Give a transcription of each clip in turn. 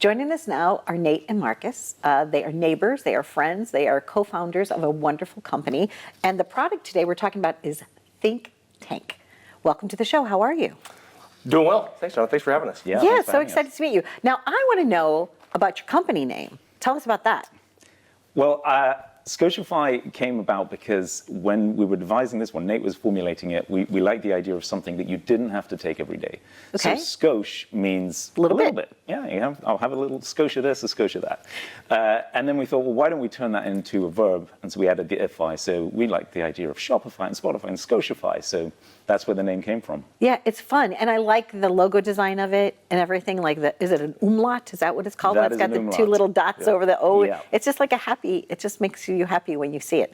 Joining us now are Nate and Marcus. They are neighbors, they are friends, they are co-founders of a wonderful company. And the product today we're talking about is Think Tank. Welcome to the show. How are you? Doing well. Thanks, Donna. Thanks for having us. Yeah, so excited to meet you. Now, I want to know about your company name. Tell us about that. Well, Sköshify came about because when we were devising this one, Nate was formulating it, we liked the idea of something that you didn't have to take every day. Okay. So skosh means a little bit. Yeah, I'll have a little skosh of this, a skosh of that. And then we thought, well, why don't we turn that into a verb? And so we added the ify. So we liked the idea of Shopify and Spotify and Sköshify. So that's where the name came from. Yeah, it's fun. And I like the logo design of it and everything. Like, is it an umlaut? Is that what it's called? That It's got the umlaut. two little dots over the O. Yeah. It's just like it just makes you happy when you see it.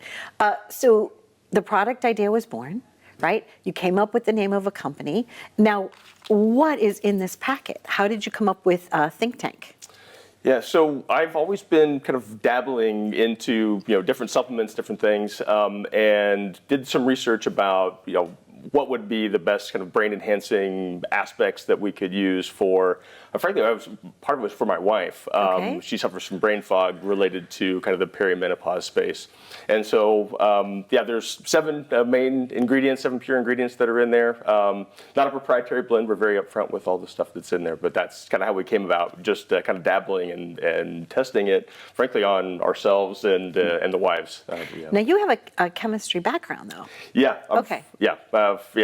So the product idea was born, right? You came up with the name of a company. Now, what is in this packet? How did you come up with Think Tank? Yeah, so I've always been kind of dabbling into different supplements, different things, and did some research about what would be the best kind of brain-enhancing aspects that we could use for, frankly, part of it was for my wife. Okay. She suffers from brain fog related to kind of the perimenopause space. And so, there's 7 main ingredients, 7 pure ingredients that are in there. Not a proprietary blend. We're very upfront with all the stuff that's in there, but that's kind of how we came about, just kind of dabbling and testing it, frankly, on ourselves and the wives. Now, you have a chemistry background, though. Yeah. Okay.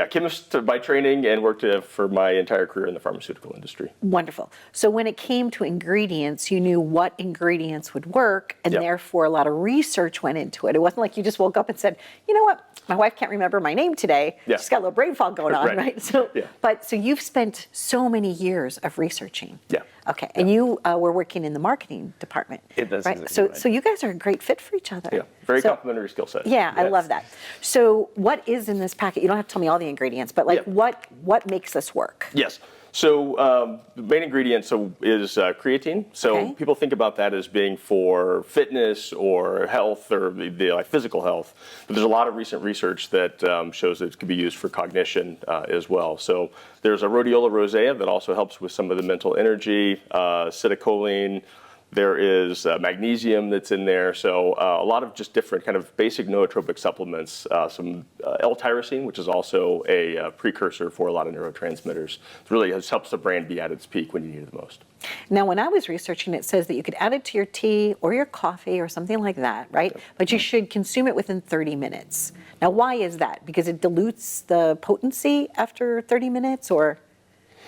Chemist by training and worked for my entire career in the pharmaceutical industry. Wonderful. So when it came to ingredients, you knew what ingredients would work, and therefore a lot of research went into it. It wasn't like you just woke up and said, you know what, my wife can't remember my name today. Yeah. She's got a little brain fog going on, right? So, yeah. so you've spent so many years of researching. Yeah. Okay, and you were working in the marketing department. That's right? exactly right. So you guys are a great fit for each other. Yeah, very complementary skill set. Yeah, I love that. So what is in this packet? You don't have to tell me all the ingredients, but what makes this work? Yes. So the main ingredient is creatine. So people think about that as being for fitness or health or the physical health. But there's a lot of recent research that shows that it can be used for cognition as well. So there's a rhodiola rosea that also helps with some of the mental energy, acetylcholine. There is magnesium that's in there, so a lot of just different kind of basic nootropic supplements. Some L-tyrosine, which is also a precursor for a lot of neurotransmitters. It really helps the brain be at its peak when you need it the most. Now, when I was researching, it says that you could add it to your tea or your coffee or something like that, right? But you should consume it within 30 minutes. Now, why is that? Because it dilutes the potency after 30 minutes, or?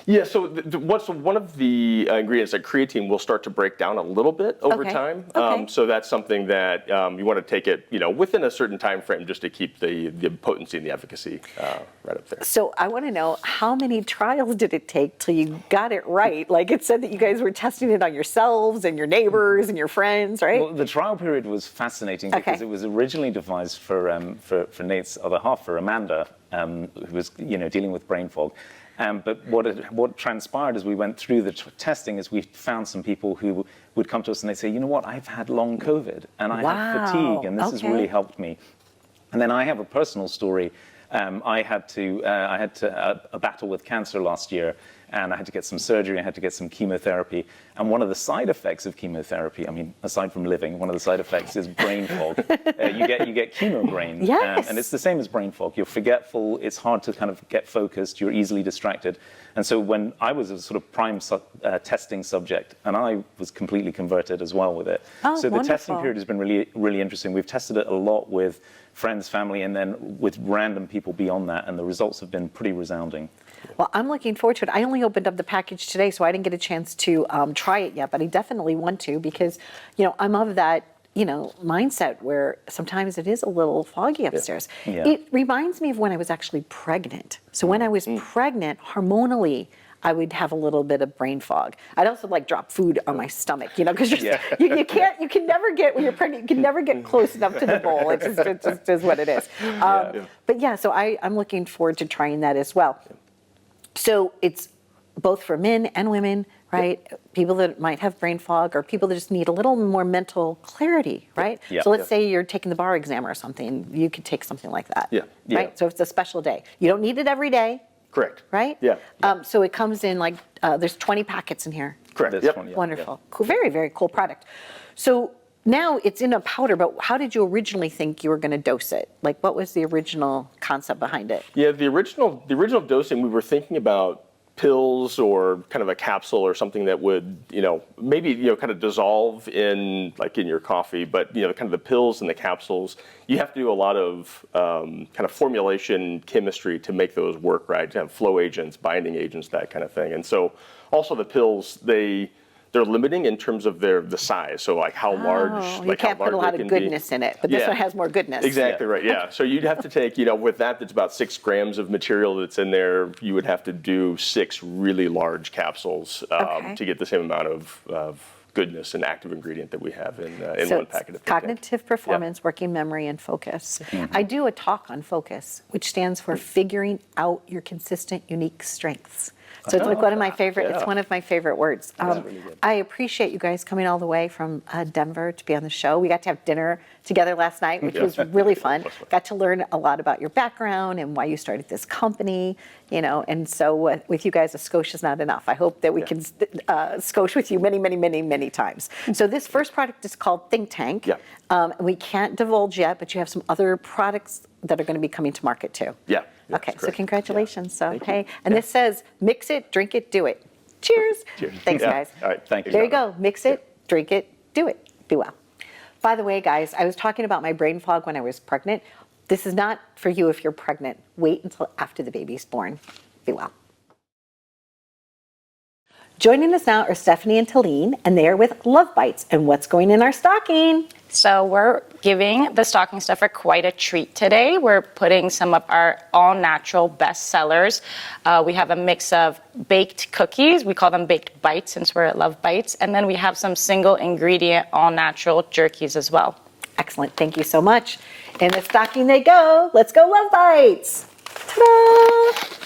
Yeah, so one of the ingredients, like creatine, will start to break down a little bit over time. So that's something that you want to take it, within a certain time frame, just to keep the potency and the efficacy right up there. So I want to know, how many trials did it take till you got it right? Like, it said that you guys were testing it on yourselves and your neighbors and your friends, right? Well, the trial period was fascinating because it was originally devised for Nate's other half, for Amanda, who was dealing with brain fog. But what transpired as we went through the testing is we found some people who would come to us and they'd say, you know what, I've had long COVID and I have fatigue and this has really helped me. And then I have a personal story. I had a battle with cancer last year, and I had to get some surgery, I had to get some chemotherapy. And one of the side effects of chemotherapy, I mean, aside from living, one of the side effects is brain fog. You get chemo brain. Yes. And it's the same as brain fog. You're forgetful, it's hard to kind of get focused, you're easily distracted. And so when I was a sort of prime testing subject, and I was completely converted as well with it. So the testing period has been really, really interesting. We've tested it a lot with friends, family, and then with random people beyond that, and the results have been pretty resounding. Well, I'm looking forward to it. I only opened up the package today, so I didn't get a chance to try it yet, but I definitely want to, because, I'm of that, mindset where sometimes it is a little foggy upstairs. Yeah. It reminds me of when I was actually pregnant. So when I was pregnant, hormonally, I would have a little bit of brain fog. I'd also drop food on my stomach, because you can never get, when you're pregnant, you can never get close enough to the bowl. It just is what it is. But so I'm looking forward to trying that as well. So it's both for men and women, right? People that might have brain fog, or people that just need a little more mental clarity, right? So let's say you're taking the bar exam or something, you could take something like that, right? So it's a special day. You don't need it every day. Correct. Right? Yeah. So it comes in there's 20 packets in here. Correct. This Yep. one, yeah. Wonderful. Cool. Very, very cool product. So now it's in a powder, but how did you originally think you were going to dose it? Like, what was the original concept behind it? Yeah, the original dosing, we were thinking about pills or kind of a capsule or something that would, maybe, kind of dissolve in your coffee, but, kind of the pills and the capsules, you have to do a lot of kind of formulation chemistry to make those work right, to have flow agents, binding agents, that kind of thing. And so also the pills, they're limiting in terms of the size. So like how large, you can't put a lot of goodness in it, but this one has more goodness. Exactly right. Yeah. So you'd have to take, with that's about 6 grams of material that's in there. You would have to do 6 really large capsules to get the same amount of goodness and active ingredient that we have in one packet of cognitive performance, working memory, and focus. I do a talk on focus, which stands for figuring out your consistent, unique strengths. So it's like one of my favorite. It's one of my favorite words. Really good. I appreciate you guys coming all the way from Denver to be on the show. We got to have dinner together last night, which was really fun. Got to learn a lot about your background and why you started this company. And so with you guys, a skosh is not enough. I hope that we can skosh with you many, many, many, many times. So this first product is called Think Tank. Yeah. We can't divulge yet, but you have some other products that are going to be coming to market too. Yeah. Okay, so congratulations. So, Thank hey, you. and this says, mix it, drink it, do it. Cheers. Cheers. Thanks, guys. All right. Thank you. There you go. Mix it, drink it, do it. Be well. By the way, guys, I was talking about my brain fog when I was pregnant. This is not for you if you're pregnant. Wait until after the baby's born. Be well. Joining us now are Stephanie and Talene, and they are with Love Bites. And what's going in our stocking? So we're giving the stocking stuffer quite a treat today. We're putting some of our all-natural best sellers. We have a mix of baked cookies. We call them baked bites since we're at Love Bites. And then we have some single ingredient all-natural jerkies as well. Excellent. Thank you so much. In the stocking they go. Let's go Love Bites. Ta-da!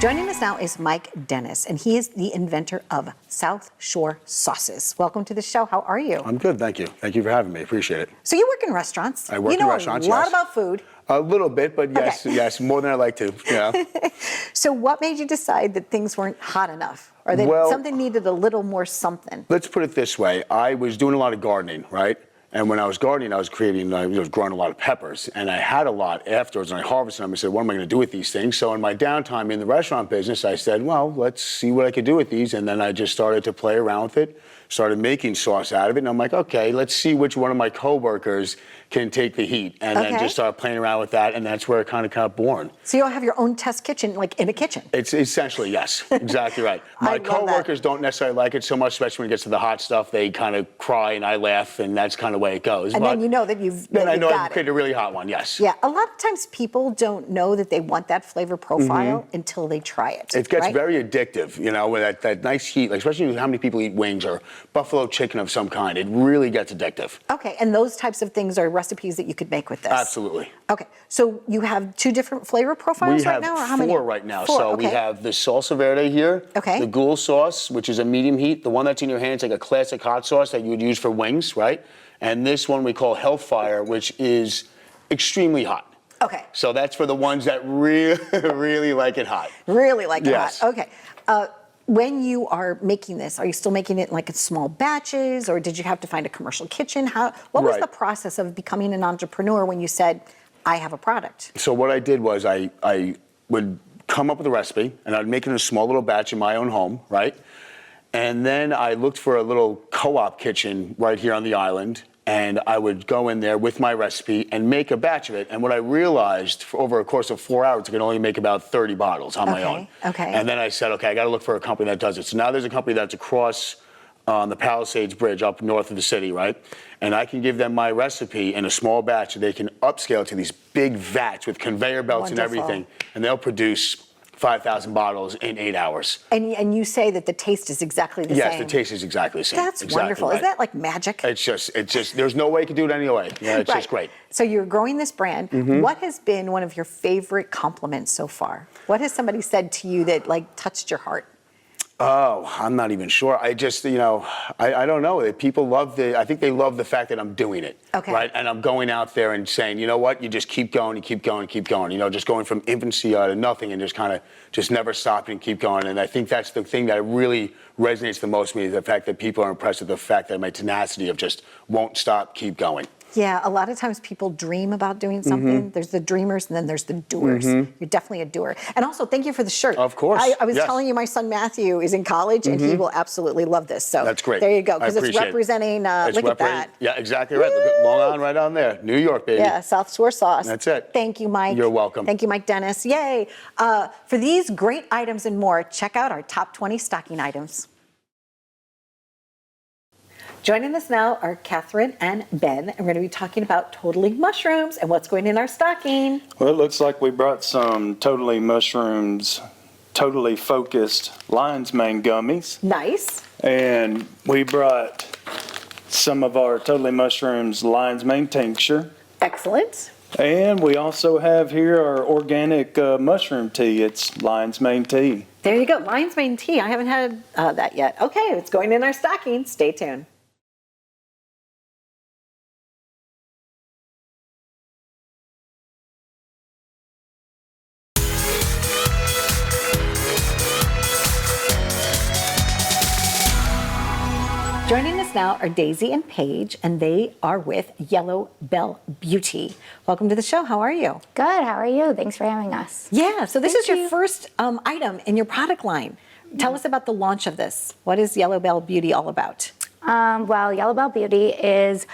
Joining us now is Mike Dennis, and he is the inventor of South Shore Sauces. Welcome to the show. How are you? I'm good, thank you. Thank you for having me. Appreciate it. So you work in restaurants. I work in restaurants, You know a lot yes. about food. A little bit, but yes, Okay. yes, more than I like to. Yeah. So what made you decide that things weren't hot enough, or that Well- something needed a little more something? Let's put it this way. I was doing a lot of gardening, right? And when I was gardening, I was growing a lot of peppers. And I had a lot afterwards, and I harvested them. I said, what am I going to do with these things? So in my downtime in the restaurant business, I said, well, let's see what I could do with these. And then I just started to play around with it, started making sauce out of it. And I'm like, okay, let's see which one of my coworkers can take the heat. And then just started playing around with that. And that's where it kind of got born. So you'll have your own test kitchen, like in a kitchen. It's essentially, yes, exactly right. I My love that. coworkers don't necessarily like it so much, especially when it gets to the hot stuff. They kind of cry and I laugh, and that's kind of the way it goes. And But then you know that you've then I know got I've created a really hot one, yes. Yeah, a lot of times people don't know that they want that flavor profile until they try it. It gets right? very addictive, with that nice heat, like especially how many people eat wings or buffalo chicken of some kind. It really gets addictive. Okay, and those types of things are recipes that you could make with this. Absolutely. Okay, so you have 2 different flavor profiles We right have now, or how 4 many? right now. 4, So okay. we have the salsa verde here, Okay. the ghoul sauce, which is a medium heat. The one that's in your hand is like a classic hot sauce that you would use for wings, right? And this one we call Hellfire, which is extremely hot. Okay. So that's for the ones that really, really like it hot. Really like it Yes. hot. Okay. When you are making this, are you still making it like in small batches, or did you have to find a commercial kitchen? What was Right. the process of becoming an entrepreneur when you said, I have a product? So what I did was I would come up with a recipe, and I'd make it in a small little batch in my own home, right? And then I looked for a little co-op kitchen right here on the island, and I would go in there with my recipe and make a batch of it. And what I realized over a course of 4 hours, I could only make about 30 bottles on my own. Okay. And then I said, okay, I got to look for a company that does it. So now there's a company that's across the Palisades Bridge up north of the city, right? And I can give them my recipe in a small batch, and they can upscale to these big vats with conveyor belts and Wonderful. everything, and they'll produce 5,000 bottles in 8 hours. And you say that the taste is exactly the Yes, same. the taste is exactly the same. That's Exactly wonderful. right. Is that like magic? It's just, there's no way you can do it any way. Yeah, it's just great. So you're growing this brand. What has been one of your favorite compliments so far? What has somebody said to you that like touched your heart? Oh, I'm not even sure. I just, I don't know. People I think they love the fact that I'm doing it. Okay. Right? And I'm going out there and saying, you know what? You just keep going, you keep going, keep going. Just going from infancy to nothing and just kind of just never stopping and keep going. And I think that's the thing that really resonates the most with me, the fact that people are impressed with the fact that my tenacity of just won't stop, keep going. Yeah, a lot of times people dream about doing something. There's the dreamers and then there's the doers. You're definitely a doer. And also, thank you for the shirt. Of course. I was yes. telling you, my son Matthew is in college and he will absolutely love this. So that's great. There you go, because it's appreciate it. representing, look at that. Yeah, exactly right. Look at Long Island right on there. New York, baby. Yeah, South Shore sauce. That's it. Thank you, Mike. You're welcome. Thank you, Mike Dennis. Yay. For these great items and more, check out our top 20 stocking items. Joining us now are Catherine and Ben, and we're going to be talking about Totally Mushrooms and what's going in our stocking. Well, it looks like we brought some Totally Mushrooms, Totally Focused Lion's Mane gummies. Nice. And we brought some of our Totally Mushrooms Lion's Mane tincture. Excellent. And we also have here our organic mushroom tea. It's Lion's Mane tea. There you go. Lion's Mane tea. I haven't had that yet. Okay, it's going in our stocking. Stay tuned. Joining us now are Daysi and Paige, and they are with Yellow Bell Beauty. Welcome to the show. How are you? Good. How are you? Thanks for having us. Yeah, so this is your you. first item in your product line. Tell us about the launch of this. What is Yellow Bell Beauty all about? Well, Yellow Bell Beauty is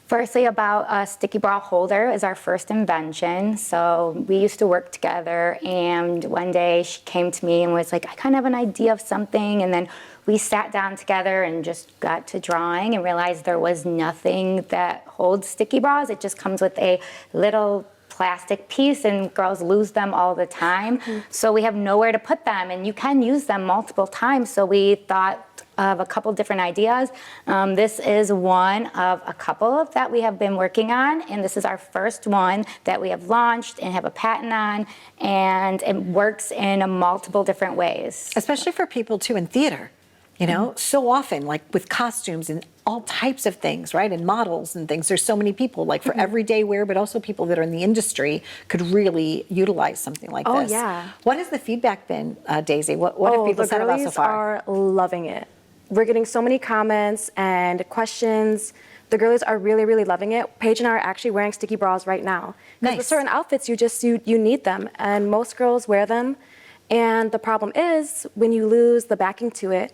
firstly about a sticky bra holder is our first invention. So we used to work together, and one day she came to me and was like, I kind of have an idea of something, and then we sat down together and just got to drawing and realized there was nothing that holds sticky bras. It just comes with a little plastic piece, and girls lose them all the time. So we have nowhere to put them, and you can use them multiple times. So we thought of a couple different ideas. This is one of a couple that we have been working on, and this is our first one that we have launched and have a patent on, and it works in multiple different ways. Especially for people too in theater. So often, like with costumes and all types of things, right? And models and things. There's so many people, like for everyday wear, but also people that are in the industry could really utilize something like this. Oh, yeah. What has the feedback been, Daysi? What have people said about so far? The girlies are loving it. We're getting so many comments and questions. The girlies are really, really loving it. Paige and I are actually wearing sticky bras right now. Because with certain outfits, you need them. And most girls wear them. And the problem is, when you lose the backing to it,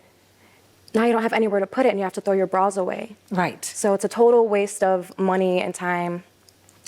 now you don't have anywhere to put it and you have to throw your bras away. Right. So it's a total waste of money and time.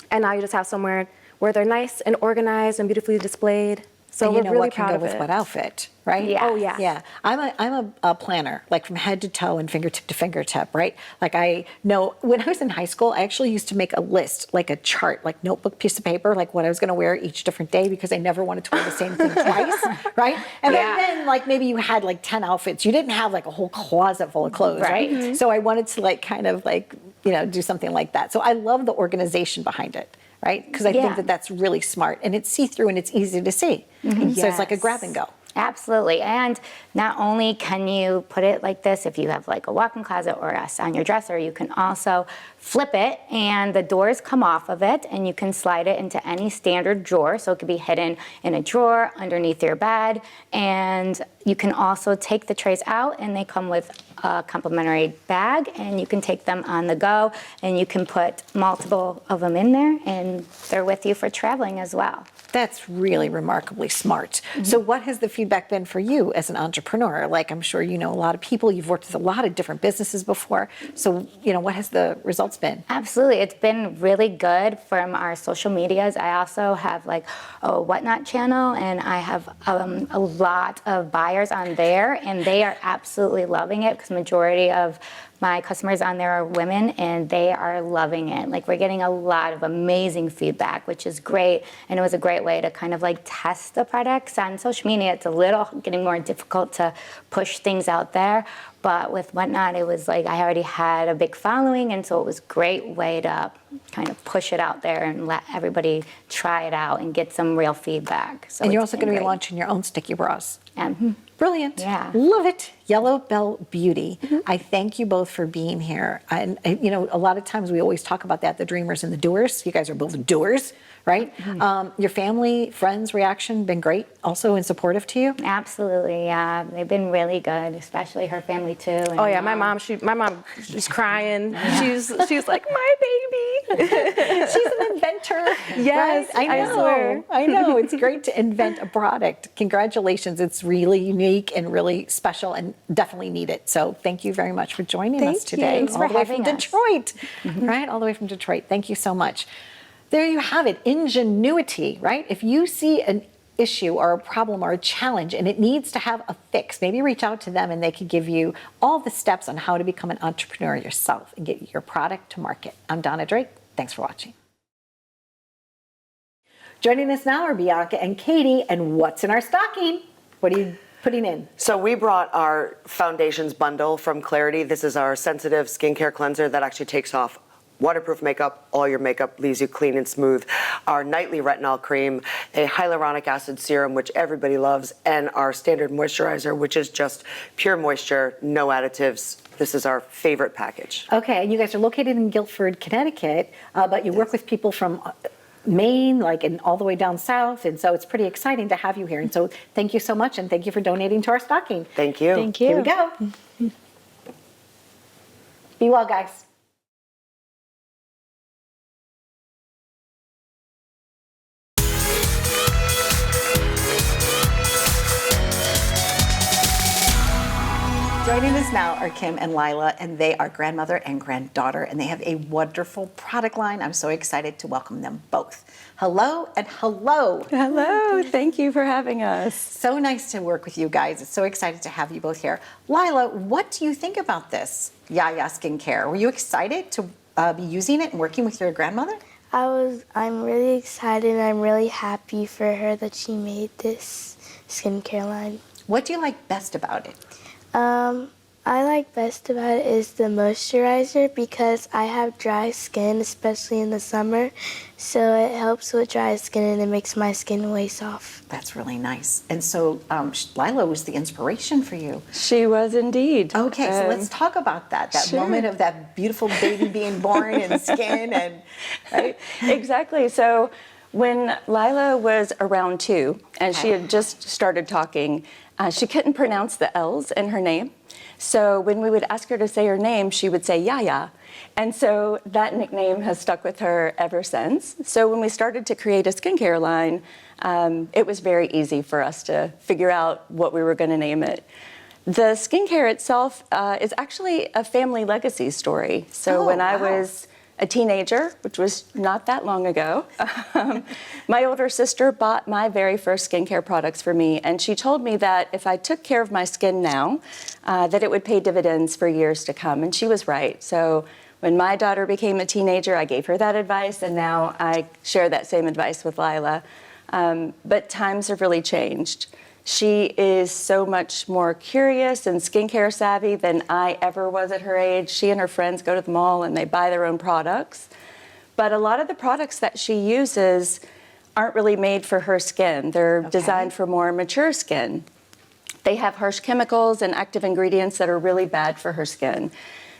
And now you just have somewhere where they're nice and organized and beautifully displayed. So and we're really what proud can of go with it. what outfit, right? Yeah. Oh, yeah. Yeah. I'm a planner, like from head to toe and fingertip to fingertip, right? Like I know when I was in high school, I actually used to make a list, like a chart, like notebook piece of paper, like what I was going to wear each different day because I never wanted to wear the same thing twice, right? And then like maybe you had like 10 outfits. You didn't have like a whole closet full of clothes, right? So I wanted to like kind of like, do something like that. So I love the organization behind it. Right? Because I think that that's really smart, and it's see-through and it's easy to see. So it's like a grab and go. Absolutely. And not only can you put it like this if you have like a walk-in closet or on your dresser, you can also flip it and the doors come off of it and you can slide it into any standard drawer. So it could be hidden in a drawer underneath your bed. And you can also take the trays out and they come with a complimentary bag and you can take them on the go and you can put multiple of them in there and they're with you for traveling as well. That's really remarkably smart. So what has the feedback been for you as an entrepreneur? Like I'm sure you know a lot of people, you've worked with a lot of different businesses before. So, what has the results been? Absolutely. It's been really good from our social medias. I also have like a Whatnot channel and I have a lot of buyers on there and they are absolutely loving it because majority of my customers on there are women and they are loving it. Like we're getting a lot of amazing feedback, which is great. And it was a great way to kind of like test the products on social media. It's a little getting more difficult to push things out there. But with Whatnot, it was like I already had a big following. And so it was a great way to kind of push it out there and let everybody try it out and get some real feedback. So and you're also going to be launching your own sticky bras. Brilliant. Yeah. Love it. Yellow Bell Beauty. I thank you both for being here. And, you know, a lot of times we always talk about that, the dreamers and the doers. You guys are both doers, right? Your family, friends' reaction been great, also and supportive to you? Absolutely, yeah. They've been really good, especially her family too. And, Oh yeah, my mom she's crying. She's like, my baby. She's an inventor. Yes, right? I swear. I know. It's great to invent a product. Congratulations. It's really unique and really special and definitely needed. So thank you very much for joining us today. Thanks for all the way having from us. Detroit, right? All the way from Detroit. Thank you so much. There you have it. Ingenuity, right? If you see an issue or a problem or a challenge and it needs to have a fix, maybe reach out to them and they could give you all the steps on how to become an entrepreneur yourself and get your product to market. I'm Donna Drake. Thanks for watching. Joining us now are Bianca and Katie, and what's in our stocking? What are you putting in? So we brought our foundations bundle from Clarity. This is our sensitive skincare cleanser that actually takes off waterproof makeup, all your makeup, leaves you clean and smooth. Our nightly retinol cream, a hyaluronic acid serum, which everybody loves, and our standard moisturizer, which is just pure moisture, no additives. This is our favorite package. Okay, and you guys are located in Guilford, Connecticut, but you work with people from Maine, like, and all the way down south, and so it's pretty exciting to have you here. And so thank you so much, and thank you for donating to our stocking. Thank you. Thank you. Here we go. Be well, guys. Joining us now are Kim and Lyla, and they are grandmother and granddaughter, and they have a wonderful product line. I'm so excited to welcome them both. Hello and hello. Hello, thank you for having us. So nice to work with you guys. It's so excited to have you both here. Lyla, what do you think about this Yaya Skincare? Were you excited to be using it and working with your grandmother? I'm really excited and I'm really happy for her that she made this skincare line. What do you like best about it? I like best about it is the moisturizer because I have dry skin, especially in the summer. So it helps with dry skin and it makes my skin way soft. That's really nice. And so Lyla was the inspiration for you. She was indeed. Okay, so let's talk about that sure. moment of that beautiful baby being born and skin and, right? Exactly. So when Lyla was around 2 and she had just started talking, she couldn't pronounce the L's in her name. So when we would ask her to say her name, she would say Yaya. And so that nickname has stuck with her ever since. So when we started to create a skincare line, it was very easy for us to figure out what we were going to name it. The skincare itself is actually a family legacy story. So when I was a teenager, which was not that long ago, my older sister bought my very first skincare products for me, and she told me that if I took care of my skin now, that it would pay dividends for years to come, and she was right. So when my daughter became a teenager, I gave her that advice, and now I share that same advice with Lyla. But times have really changed. She is so much more curious and skincare savvy than I ever was at her age. She and her friends go to the mall and they buy their own products. But a lot of the products that she uses aren't really made for her skin. They're designed for more mature skin. They have harsh chemicals and active ingredients that are really bad for her skin.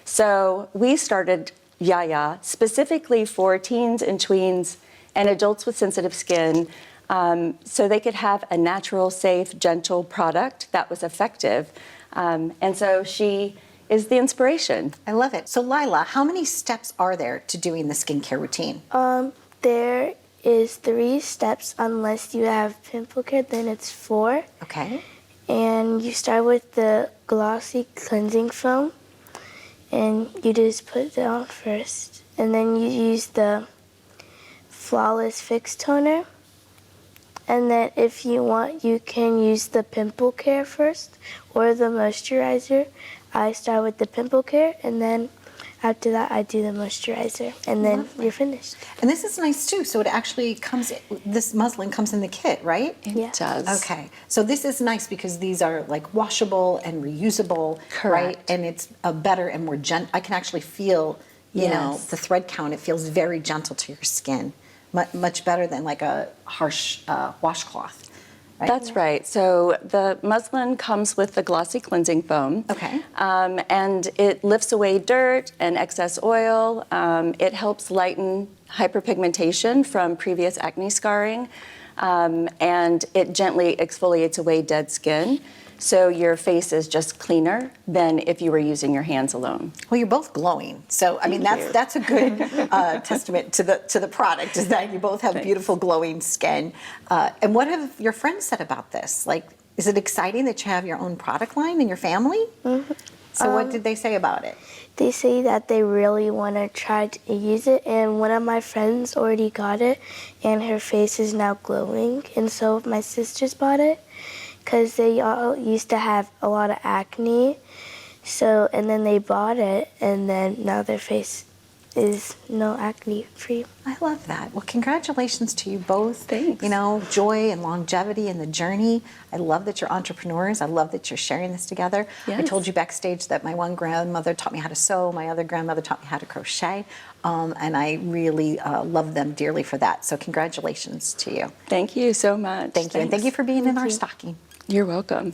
So we started Yaya specifically for teens and tweens and adults with sensitive skin, so they could have a natural, safe, gentle product that was effective. And so she is the inspiration. I love it. So Lyla, how many steps are there to doing the skincare routine? There is 3 steps unless you have pimple care, then it's 4. Okay. And you start with the glossy cleansing foam and you just put it on first. And then you use the Flawless Fix Toner. And then if you want, you can use the pimple care first or the moisturizer. I start with the pimple care and then after that I do the moisturizer and then you're finished. And this is nice too. So it actually comes, this muslin comes in the kit, right? Yeah. It does. Okay. So this is nice because these are like washable and reusable, right? Correct. And it's a better and more gentle. I can actually feel, you know, Yes. the thread count. It feels very gentle to your skin. Much better than like a harsh washcloth. right? That's right. So the muslin comes with the glossy cleansing foam. Okay. And it lifts away dirt and excess oil. It helps lighten hyperpigmentation from previous acne scarring. And it gently exfoliates away dead skin. So your face is just cleaner than if you were using your hands alone. Well, you're both glowing, so I mean that's a good testament to the product, is that you both have beautiful glowing skin. And what have your friends said about this? Like, is it exciting that you have your own product line in your family? Mm-hmm. So what did they say about it? They say that they really want to try to use it, and one of my friends already got it, and her face is now glowing, and so my sisters bought it, because they all used to have a lot of acne, so, and then they bought it, and then now their face is no acne free. I love that. Well, congratulations to you both. Thanks. You know, joy and longevity in the journey. I love that you're entrepreneurs. I love that you're sharing this together. Yes. I told you backstage that my one grandmother taught me how to sew. My other grandmother taught me how to crochet. And I really love them dearly for that. So congratulations to you. Thank you so much. Thank you. And thank you for being in our stocking. You're welcome.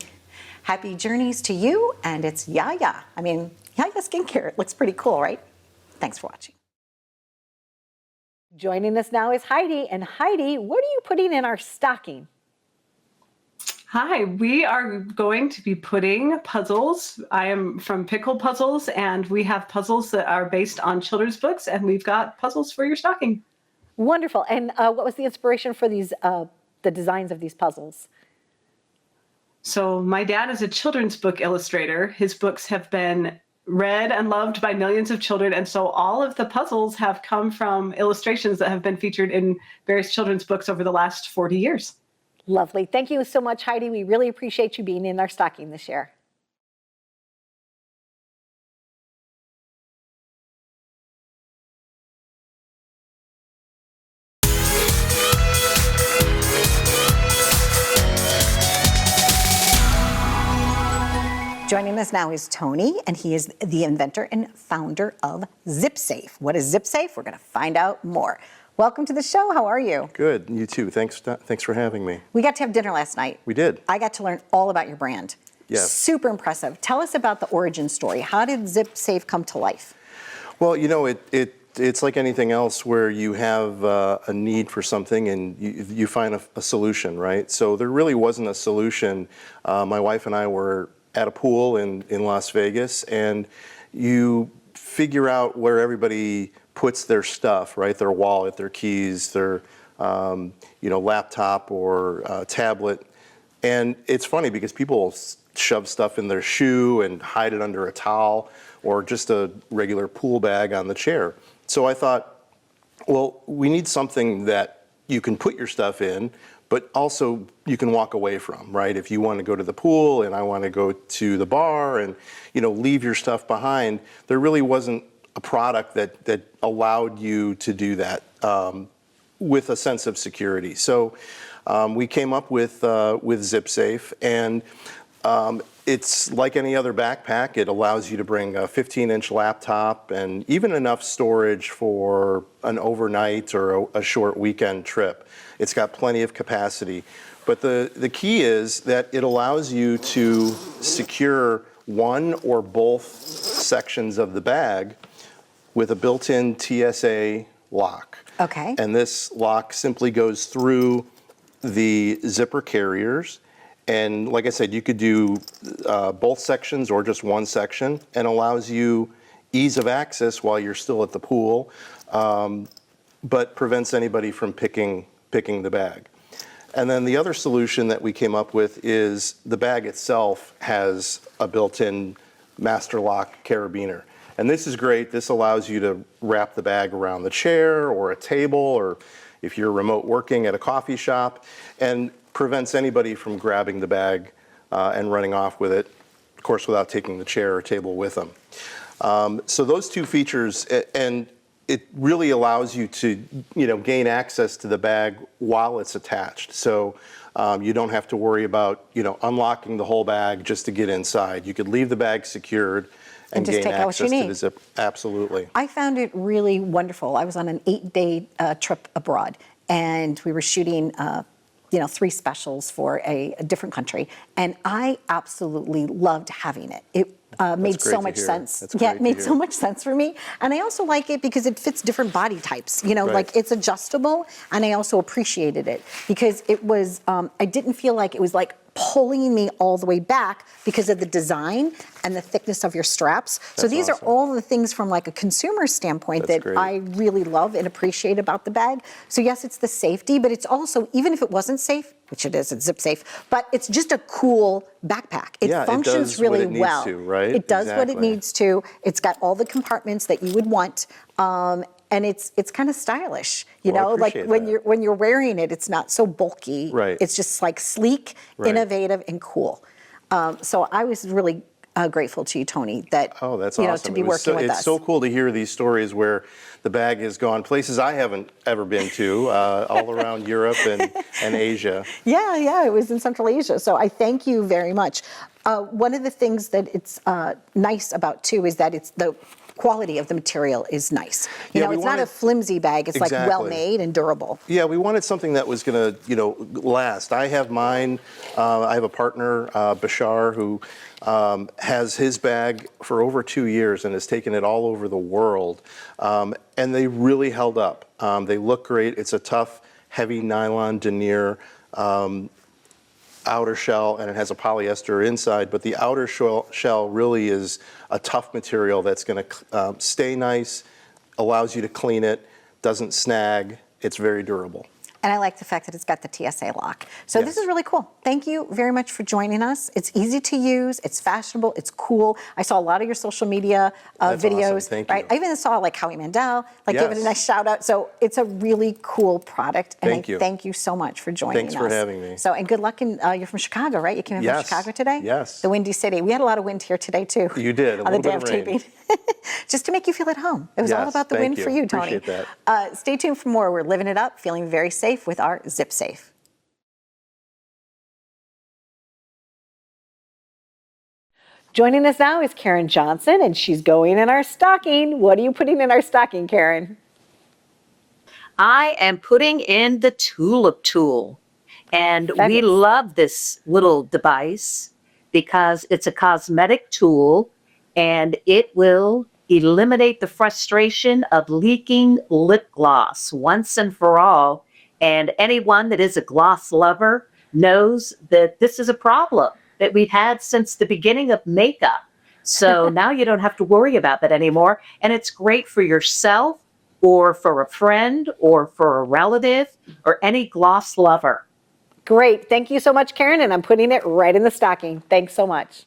Happy journeys to you. And it's Yaya. I mean, Yaya Skincare. It looks pretty cool, right? Thanks for watching. Joining us now is Heidi. And Heidi, what are you putting in our stocking? Hi, we are going to be putting puzzles. I am from Pickle Puzzles, and we have puzzles that are based on children's books, and we've got puzzles for your stocking. Wonderful. And what was the inspiration for these, the designs of these puzzles? So my dad is a children's book illustrator. His books have been read and loved by millions of children, and so all of the puzzles have come from illustrations that have been featured in various children's books over the last 40 years. Lovely. Thank you so much, Heidi. We really appreciate you being in our stocking this year. Joining us now is Tony, and he is the inventor and founder of Zipsafe. What is Zipsafe? We're going to find out more. Welcome to the show. How are you? Good. You too. Thanks for having me. We got to have dinner last night. We did. I got to learn all about your brand. Yes. Super impressive. Tell us about the origin story. How did Zipsafe come to life? Well, you know, it's like anything else where you have a need for something and you find a solution, right? So there really wasn't a solution. My wife and I were at a pool in Las Vegas, and you figure out where everybody puts their stuff, right? Their wallet, their keys, their laptop or tablet. And it's funny because people shove stuff in their shoe and hide it under a towel or just a regular pool bag on the chair. So I thought, well, we need something that you can put your stuff in, but also you can walk away from, right? If you want to go to the pool and I want to go to the bar and, leave your stuff behind, there really wasn't a product that allowed you to do that with a sense of security. So we came up with Zipsafe, and it's like any other backpack. It allows you to bring a 15-inch laptop and even enough storage for an overnight or a short weekend trip. It's got plenty of capacity. But the key is that it allows you to secure one or both sections of the bag with a built-in TSA lock. Okay. And this lock simply goes through the zipper carriers. And like I said, you could do both sections or just one section, and allows you ease of access while you're still at the pool, but prevents anybody from picking the bag. And then the other solution that we came up with is the bag itself has a built-in master lock carabiner. And this is great. This allows you to wrap the bag around the chair or a table, or if you're remote working at a coffee shop, and prevents anybody from grabbing the bag and running off with it, of course, without taking the chair or table with them. So those two features, and it really allows you to, gain access to the bag while it's attached. So you don't have to worry about, unlocking the whole bag just to get inside. You could leave the bag secured and just gain take out what you access to need. the zip. Absolutely. I found it really wonderful. I was on an 8-day trip abroad, and we were shooting 3 specials for a different country, and I absolutely loved having it. It made so much sense. Yeah, it made so much sense for me. And I also like it because it fits different body types. Like it's adjustable, and I also appreciated it because it was, I didn't feel like it was like pulling me all the way back because of the design and the thickness of your straps. So these are all the things from like a consumer standpoint that I really love and appreciate about the bag. So yes, it's the safety, but it's also, even if it wasn't safe, which it is, it's Zipsafe, but it's just a cool backpack. It functions really well. It does what it needs to. It's got all the compartments that you would want. And it's kind of stylish, like when you're wearing it, it's not so bulky. It's just like sleek, innovative, and cool. So I was really grateful to you, Tony, that that's awesome. To be working with us. It's so cool to hear these stories where the bag has gone places I haven't ever been to, all around Europe and Asia. Yeah, it was in Central Asia. So I thank you very much. One of the things that it's nice about too is that it's the quality of the material is nice. It's not a flimsy bag. It's like well made and durable. Yeah, we wanted something that was going to, last. I have mine. I have a partner, Bashar, who has his bag for over 2 years and has taken it all over the world. And they really held up. They look great. It's a tough, heavy nylon denier outer shell, and it has a polyester inside, but the outer shell really is a tough material that's going to stay nice, allows you to clean it, doesn't snag. It's very durable. And I like the fact that it's got the TSA lock. So this is really cool. Thank you very much for joining us. It's easy to use, it's fashionable, it's cool. I saw a lot of your social media videos. Awesome. Thank you. I even saw like Howie Mandel, give it a nice shout out. So it's a really cool product. And thank you so much for joining us. Thanks for having me. So, and good luck. You're from Chicago, right? You came in from Chicago today? Yes. The Windy City. We had a lot of wind here today too. You did, on the day of taping. Just to make you feel at home. It was all about the wind for you, Tony. Appreciate that. Stay tuned for more. We're living it up, feeling very safe with our Zipsafe. Joining us now is Karen Johnson, and she's going in our stocking. What are you putting in our stocking, Karen? I am putting in the Tulip Tool. And we love this little device because it's a cosmetic tool and it will eliminate the frustration of leaking lip gloss once and for all. And anyone that is a gloss lover knows that this is a problem that we've had since the beginning of makeup. So now you don't have to worry about that anymore. And it's great for yourself or for a friend or for a relative or any gloss lover. Great. Thank you so much, Karen. And I'm putting it right in the stocking. Thanks so much.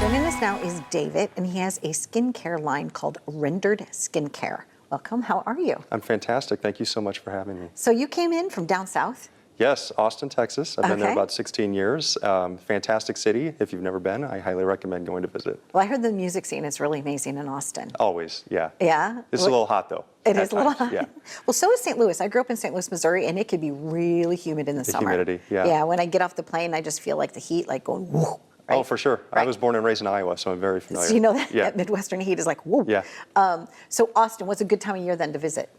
Joining us now is David, and he has a skincare line called Rendered Skincare. Welcome. How are you? I'm fantastic. Thank you so much for having me. So you came in from down south? Yes, Austin, Texas. I've been there about 16 years. Fantastic city. If you've never been, I highly recommend going to visit. Well, I heard the music scene is really amazing in Austin. Always, yeah. Yeah? It's a little hot, though. It is a little hot? Yeah. Well, so is St. Louis. I grew up in St. Louis, Missouri, and it could be really humid in the summer. Humidity, yeah. Yeah, when I get off the plane, I just feel like the heat like going, whoa. Right? Oh, for sure. Right. I was born and raised in Iowa, so I'm very familiar. So you know that Midwestern heat is like, whoa. Yeah. So Austin, what's a good time of year then to visit?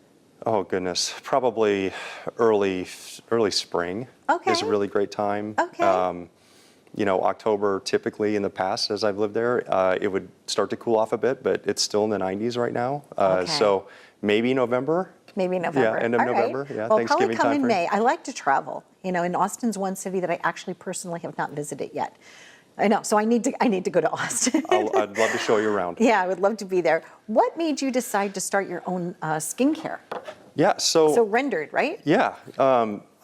Oh, goodness. Probably early spring is a really great time. Okay. October typically in the past, as I've lived there, it would start to cool off a bit, but it's still in the 90s right now. So maybe November. Maybe November. Yeah, end of November. Right. Yeah, well, Thanksgiving probably come time in May. I like to travel, and Austin's one city that I actually personally have not visited yet. I know, so I need to go to Austin. I'd love to show you around. Yeah, I would love to be there. What made you decide to start your own skincare? Yeah, so Rendered, right? Yeah.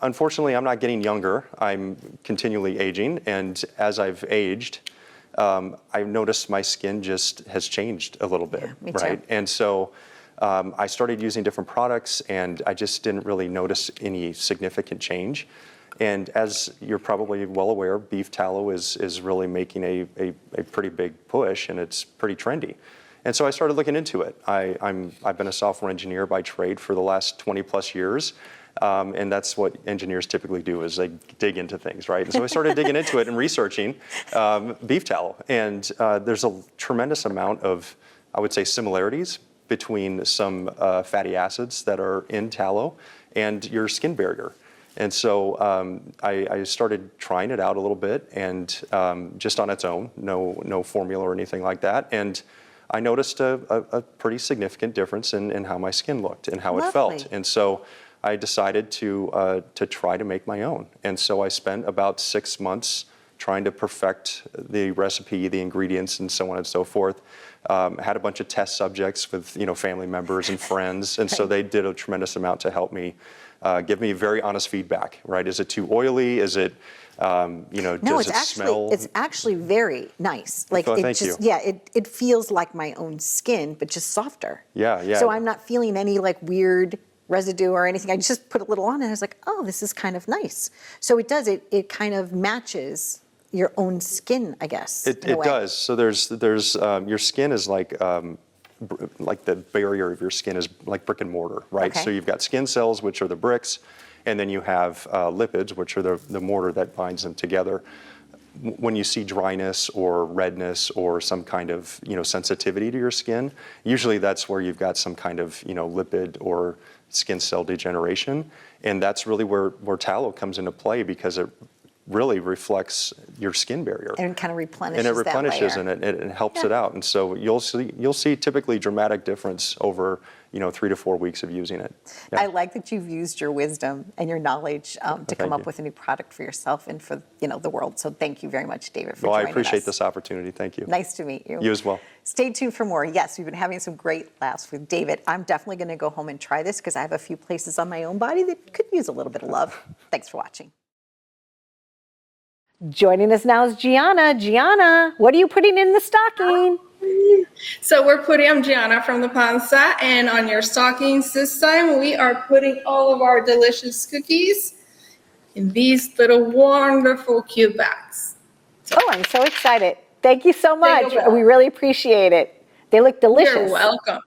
Unfortunately, I'm not getting younger. I'm continually aging, and as I've aged, I've noticed my skin just has changed a little bit, me right? too. And so I started using different products, and I just didn't really notice any significant change. And as you're probably well aware, beef tallow is really making a pretty big push, and it's pretty trendy. And so I started looking into it. I've been a software engineer by trade for the last 20 plus years. And that's what engineers typically do, is they dig into things, right? And so I started digging into it and researching beef tallow. And there's a tremendous amount of, I would say, similarities between some fatty acids that are in tallow and your skin barrier. And so I started trying it out a little bit, and just on its own, no formula or anything like that. And I noticed a pretty significant difference in how my skin looked and how it felt. And so I decided to try to make my own. And so I spent about 6 months trying to perfect the recipe, the ingredients, and so on and so forth. Had a bunch of test subjects with family members and friends, and so they did a tremendous amount to help me give me very honest feedback. Right? Is it too oily? Is it No, does it smell? It's actually very nice. Like Oh, it thank just, you. yeah, it feels like my own skin, but just softer. Yeah. So I'm not feeling any like weird residue or anything. I just put a little on and I was like, oh, this is kind of nice. So it does, it kind of matches your own skin, I guess. It does. So there's your skin is like the barrier of your skin is like brick and mortar, right? Okay. So you've got skin cells, which are the bricks, and then you have lipids, which are the mortar that binds them together. When you see dryness or redness or some kind of sensitivity to your skin, usually that's where you've got some kind of lipid or skin cell degeneration, and that's really where tallow comes into play, because it really reflects your skin barrier. And it kind of replenishes And it replenishes that and layer. it helps it out. And so you'll see typically dramatic difference over 3 to 4 weeks of using it. Yeah. I like that you've used your wisdom and your knowledge to come thank up you. with a new product for yourself and for the world. So thank you very much, David, for Well, I joining appreciate us. this opportunity. Thank you. Nice to meet you. You as well. Stay tuned for more. Yes, we've been having some great laughs with David. I'm definitely going to go home and try this because I have a few places on my own body that could use a little bit of love. Thanks for watching. Joining us now is Gianna. Gianna, what are you putting in the stocking? So I'm Gianna from the Panza, and on your stockings this time, we are putting all of our delicious cookies in these little wonderful cute bags. Oh, I'm so excited. Thank you so much. Thank you. We really appreciate it. They look delicious. You're welcome.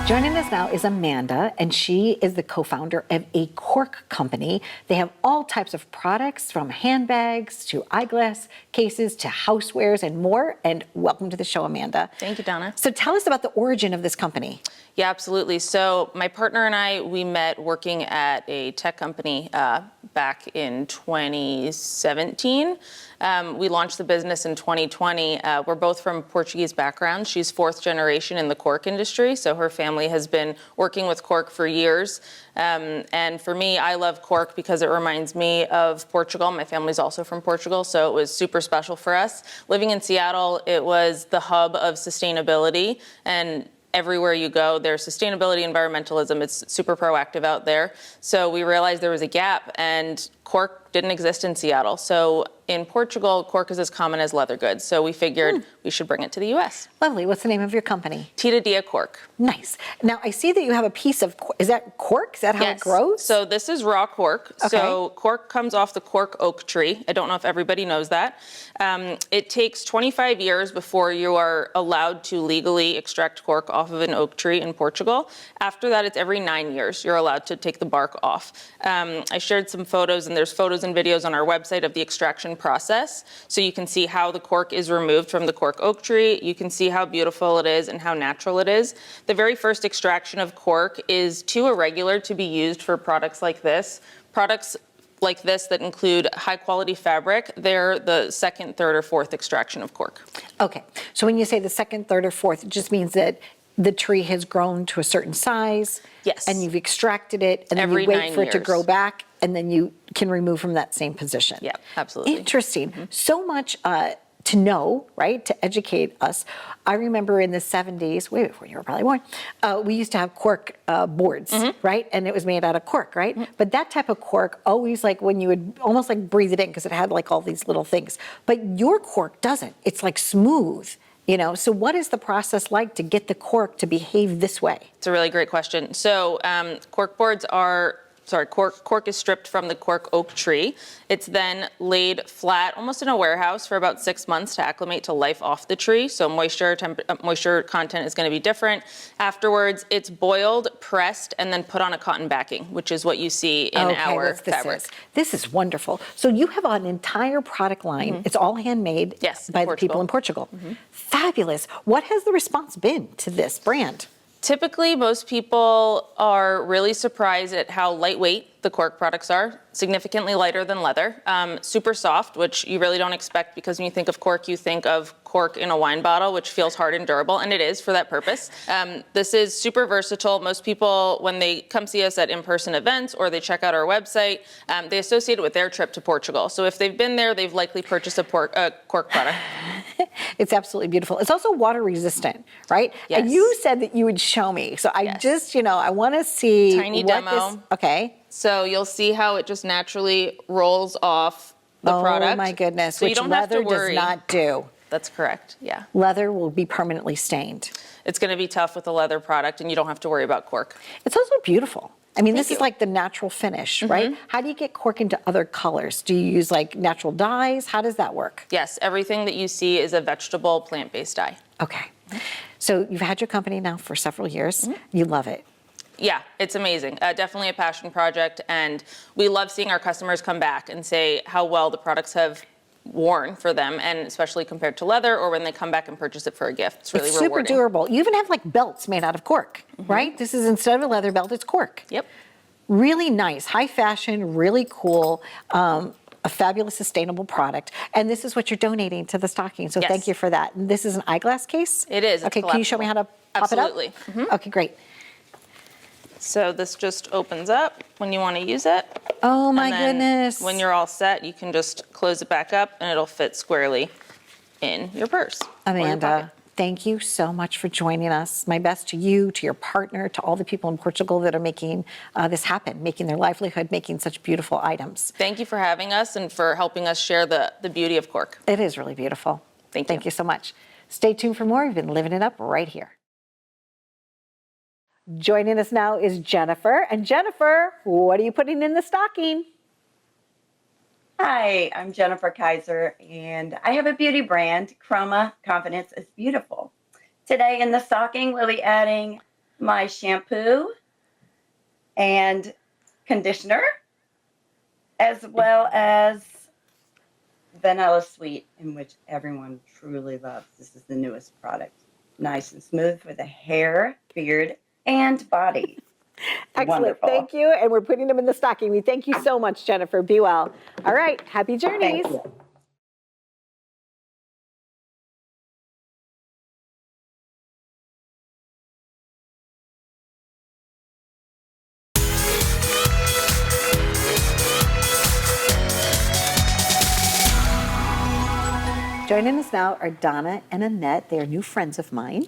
Joining us now is Amanda, and she is the co-founder of a cork company. They have all types of products, from handbags to eyeglass cases to housewares and more. And welcome to the show, Amanda. Thank you, Donna. So tell us about the origin of this company. Yeah, absolutely. So my partner and I, we met working at a tech company back in 2017. We launched the business in 2020. We're both from Portuguese backgrounds. She's fourth generation in the cork industry, so her family has been working with cork for years. And for me, I love cork because it reminds me of Portugal. My family's also from Portugal, so it was super special for us. Living in Seattle, it was the hub of sustainability, and everywhere you go, there's sustainability, environmentalism. It's super proactive out there. So we realized there was a gap, and cork didn't exist in Seattle. So in Portugal, cork is as common as leather goods. So we figured we should bring it to the US. Lovely. What's the name of your company? Tiradia Cork. Nice. Now, I see that you have a piece of, is that cork? Is that how it grows? So this is raw cork. Okay. So cork comes off the cork oak tree. I don't know if everybody knows that. It takes 25 years before you are allowed to legally extract cork off of an oak tree in Portugal. After that, it's every 9 years you're allowed to take the bark off. I shared some photos, and there's photos and videos on our website of the extraction process. So you can see how the cork is removed from the cork oak tree. You can see how beautiful it is and how natural it is. The very first extraction of cork is too irregular to be used for products like this. Products like this that include high quality fabric, they're the second, third, or fourth extraction of cork. Okay. So when you say the second, third, or fourth, it just means that the tree has grown to a certain size. Yes. And you've extracted it, and then Every you wait 9 for it to years. grow back, and then you can remove from that same position. Yeah, absolutely. Interesting. So much to know, right? To educate us. I remember in the 70s, way before you were probably born, we used to have cork boards, right? And it was made out of cork, right? But that type of cork, always like when you would almost like breathe it in, because it had like all these little things. But your cork doesn't. It's like smooth. So what is the process like to get the cork to behave this way? It's a really great question. So cork boards are cork is stripped from the cork oak tree. It's then laid flat, almost in a warehouse, for about 6 months to acclimate to life off the tree. So moisture content is going to be different. Afterwards, it's boiled, pressed, and then put on a cotton backing, which is what you see in our fabric. This is wonderful. So you have an entire product line. It's all handmade by the people in Portugal. Fabulous. What has the response been to this brand? Typically, most people are really surprised at how lightweight the cork products are, significantly lighter than leather, super soft, which you really don't expect because when you think of cork, you think of cork in a wine bottle, which feels hard and durable, and it is for that purpose. This is super versatile. Most people, when they come see us at in-person events or they check out our website, they associate it with their trip to Portugal. So if they've been there, they've likely purchased a cork product. It's absolutely beautiful. It's also water resistant, right? Yes. And you said that you would show me. So I just, I want to see Tiny what demo. this, okay. So you'll see how it just naturally rolls off the product. Oh my goodness, so which you don't have to leather worry. does not do. That's correct, yeah. Leather will be permanently stained. It's going to be tough with a leather product and you don't have to worry about cork. It's also beautiful. I mean, this is like the natural finish, right? How do you get cork into other colors? Do you use like natural dyes? How does that work? Yes, everything that you see is a vegetable plant-based dye. Okay. So you've had your company now for several years. You love it. Yeah, it's amazing. Definitely a passion project. And we love seeing our customers come back and say how well the products have worn for them, and especially compared to leather or when they come back and purchase it for a gift. It's really rewarding. Super durable. You even have like belts made out of cork, right? This is, instead of a leather belt, it's cork. Yep. Really nice, high fashion, really cool, a fabulous sustainable product. And this is what you're donating to the stocking. So thank you for that. And this is an eyeglass case? It is. Okay, can you show me how to pop Absolutely. it up? Okay, great. So this just opens up when you want to use it. Oh my And then goodness. when you're all set, you can just close it back up and it'll fit squarely in your purse. or your pocket. Amanda, thank you so much for joining us. My best to you, to your partner, to all the people in Portugal that are making this happen, making their livelihood, making such beautiful items. Thank you for having us and for helping us share the beauty of cork. It is really beautiful. Thank you. Thank you so much. Stay tuned for more. We've been living it up right here. Joining us now is Jennifer. And Jennifer, what are you putting in the stocking? Hi, I'm Jennifer Kaiser, and I have a beauty brand, Chroma Confidence is Beautiful. Today in the stocking, we'll be adding my shampoo and conditioner, as well as Vanilla Sweet, in which everyone truly loves. This is the newest product. Nice and smooth for the hair, beard, and body. Excellent. Wonderful. Thank you. And we're putting them in the stocking. We thank you so much, Jennifer. Be well. All right. Happy journeys. Thank you. Joining us now are Donna and Annette. They are new friends of mine.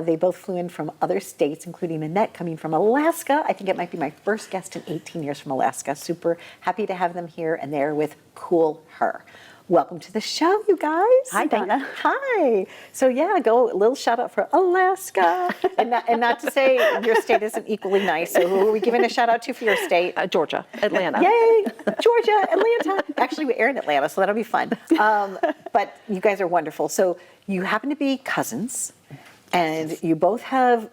They both flew in from other states, including Annette coming from Alaska. I think it might be my first guest in 18 years from Alaska. Super happy to have them here, and they're with CoolHer. Welcome to the show, you guys. Hi, Donna. Hi. So yeah, go a little shout out for Alaska, and not to say your state isn't equally nice. So who are we giving a shout out to for your state? Georgia, Atlanta. Yay, Georgia, Atlanta. Actually, we air in Atlanta, so that'll be fun. But you guys are wonderful. So you happen to be cousins, and you both have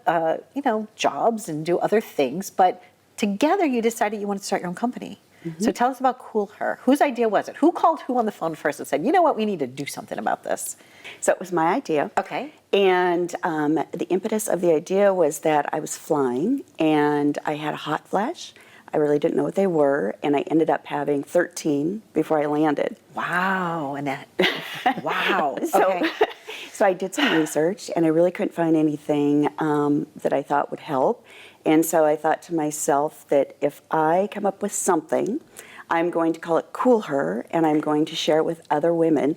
jobs and do other things, but together you decided you wanted to start your own company. So tell us about CoolHer. Whose idea was it? Who called who on the phone first and said, you know what, we need to do something about this? So it was my idea. Okay. And the impetus of the idea was that I was flying and I had a hot flash. I really didn't know what they were, and I ended up having 13 before I landed. Wow, Annette. Wow. So I did some research, and I really couldn't find anything that I thought would help. And so I thought to myself that if I come up with something, I'm going to call it CoolHer, and I'm going to share it with other women.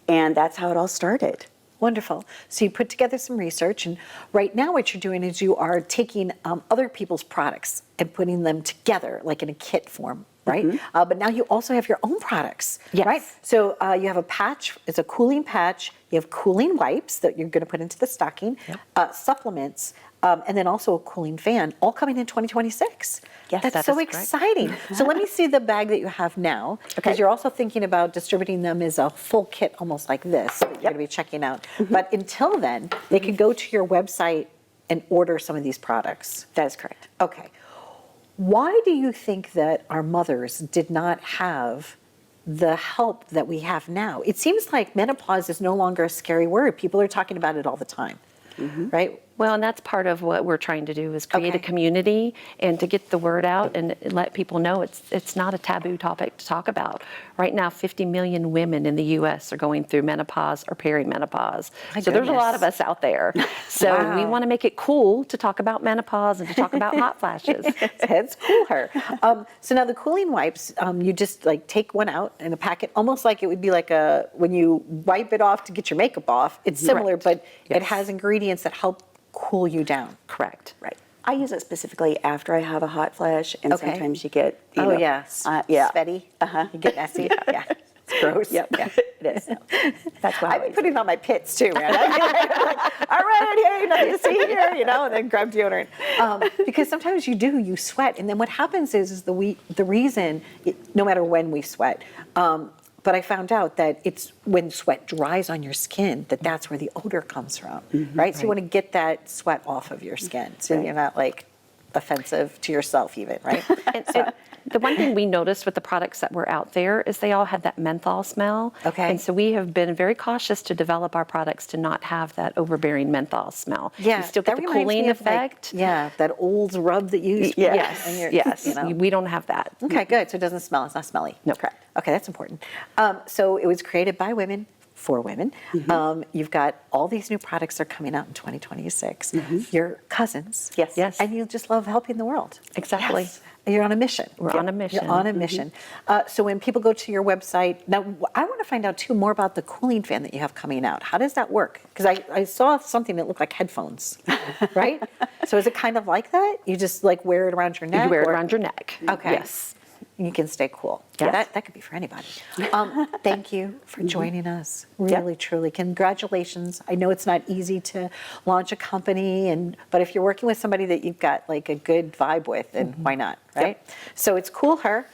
And that's how it all started. Wonderful. So you put together some research, and right now what you're doing is you are taking other people's products and putting them together like in a kit form. right? But now you also have your own products, right? So you have a patch, it's a cooling patch, you have cooling wipes that you're gonna put into the stocking, supplements, and then also a cooling fan, all coming in 2026. Yes, That's that so is correct. exciting. So let me see the bag that you have now, because you're also thinking about distributing them as a full kit, almost like this, that you're gonna be checking out. But until then, they could go to your website and order some of these products. That is correct. Okay. Why do you think that our mothers did not have the help that we have now? It seems like menopause is no longer a scary word. People are talking about it all the time, right? Well, and that's part of what we're trying to do is create a community and to get the word out and let people know it's not a taboo topic to talk about. Right now, 50 million women in the U.S. are going through menopause or perimenopause. So there's a lot of us out there. So we want to make it cool to talk about menopause and to talk about hot flashes. It's CoolHer. So now the cooling wipes, you just like take one out in a packet, almost like it would be like when you wipe it off to get your makeup off. It's similar, but it has ingredients that help cool you down. Correct. Right. I use it specifically after I have a hot flash, and sometimes you get, sweaty. You get messy. Yeah. It's gross. Yep. Yeah, it is. That's why I've been putting it on my pits too, man. Like, all right, hey, nothing to see here, and then grab deodorant. Because sometimes you sweat, and then what happens is the reason, no matter when we sweat, but I found out that it's when sweat dries on your skin that's where the odor comes from, right? So you want to get that sweat off of your skin, so you're not like offensive to yourself even, right? And the one thing we noticed with the products that were out there is they all had that menthol smell. Okay. And so we have been very cautious to develop our products to not have that overbearing menthol smell. Yeah, You still get that the reminds cooling me of, effect. that old rub that you use. Yes. We don't have that. Okay, good. So it doesn't smell. It's not smelly. No. Correct. Okay, that's important. So it was created by women for women. You've got all these new products that are coming out in 2026. You're cousins. Yes. And you just love helping the world. Exactly. Yes. You're on a mission. We're on a mission. You're on a mission. So when people go to your website, now I want to find out too more about the cooling fan that you have coming out. How does that work? Because I saw something that looked like headphones, right? So is it kind of like that? You just like wear it around your neck? You wear it around your neck. Okay. Yes. You can stay cool. Yes. Yeah, that could be for anybody. Thank you for joining us. Really, truly. Congratulations. I know it's not easy to launch a company, but if you're working with somebody that you've got like a good vibe with, then why not, right? So it's CoolHer.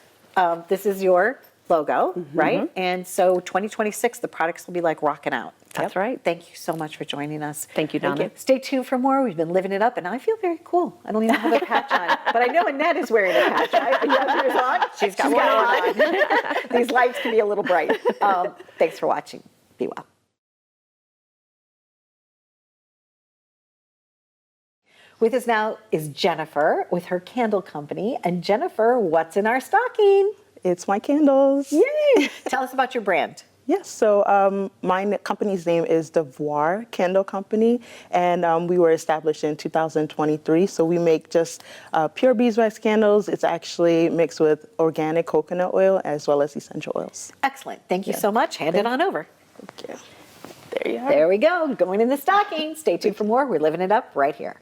This is your logo, right? And so 2026, the products will be like rocking out. That's right. Thank you so much for joining us. Thank you, Donna. Stay tuned for more. We've been living it up, and I feel very cool. I don't even have a patch on, but I know Annette is wearing a patch. You have yours on? She's got one on. These lights can be a little bright. Thanks for watching. Be well. With us now is Jennifer with her candle company. And Jennifer, what's in our stocking? It's my candles. Yay! Tell us about your brand. Yes, so my company's name is Devoir Candle Company, and we were established in 2023. So we make just pure beeswax candles. It's actually mixed with organic coconut oil as well as essential oils. Excellent. Thank you so much. Hand it on over. Thank you. There you are. There we go. Going in the stocking. Stay tuned for more. We're living it up right here.